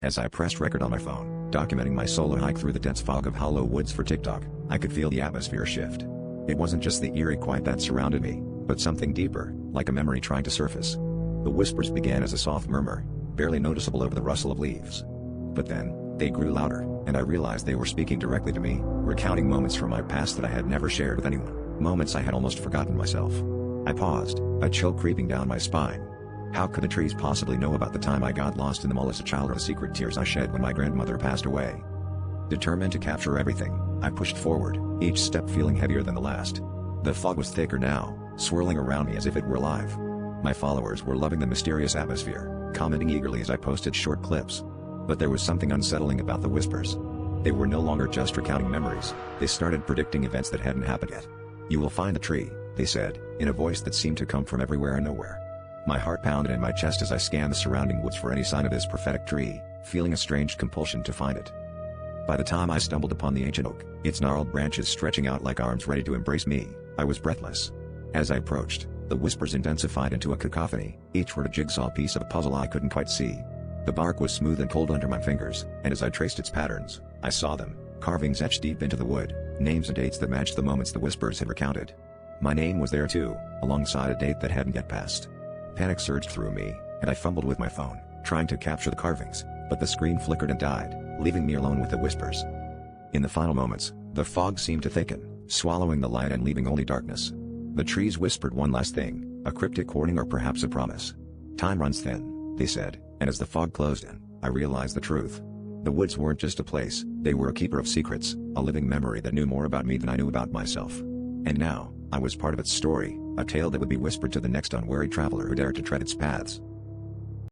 As I pressed record on my phone, documenting my solo hike through the dense fog of hollow woods for TikTok, I could feel the atmosphere shift. It wasn't just the eerie quiet that surrounded me, but something deeper, like a memory trying to surface. The whispers began as a soft murmur, barely noticeable over the rustle of leaves. But then, they grew louder, and I realized they were speaking directly to me, recounting moments from my past that I had never shared with anyone, moments I had almost forgotten myself. I paused, a chill creeping down my spine. How could the trees possibly know about the time I got lost in the mall as a child or the secret tears I shed when my grandmother passed away? Determined to capture everything, I pushed forward, each step feeling heavier than the last. The fog was thicker now, swirling around me as if it were alive. My followers were loving the mysterious atmosphere, commenting eagerly as I posted short clips. But there was something unsettling about the whispers. They were no longer just recounting memories, they started predicting events that hadn't happened yet. "You will find the tree," they said, in a voice that seemed to come from everywhere and nowhere. My heart pounded in my chest as I scanned the surrounding woods for any sign of this prophetic tree, feeling a strange compulsion to find it. By the time I stumbled upon the ancient oak, its gnarled branches stretching out like arms ready to embrace me, I was breathless. As I approached, the whispers intensified into a cacophony, each word a jigsaw piece of a puzzle I couldn't quite see. The bark was smooth and cold under my fingers, and as I traced its patterns, I saw them, carvings etched deep into the wood, names and dates that matched the moments the whispers had recounted. My name was there too, alongside a date that hadn't yet passed. Panic surged through me, and I fumbled with my phone, trying to capture the carvings, but the screen flickered and died, leaving me alone with the whispers. In the final moments, the fog seemed to thicken, swallowing the light and leaving only darkness. The trees whispered one last thing, a cryptic warning or perhaps a promise. "Time runs thin," they said, and as the fog closed in, I realized the truth. The woods weren't just a place, they were a keeper of secrets, a living memory that knew more about me than I knew about myself. And now, I was part of its story, a tale that would be whispered to the next unwary traveler who dared to tread its paths.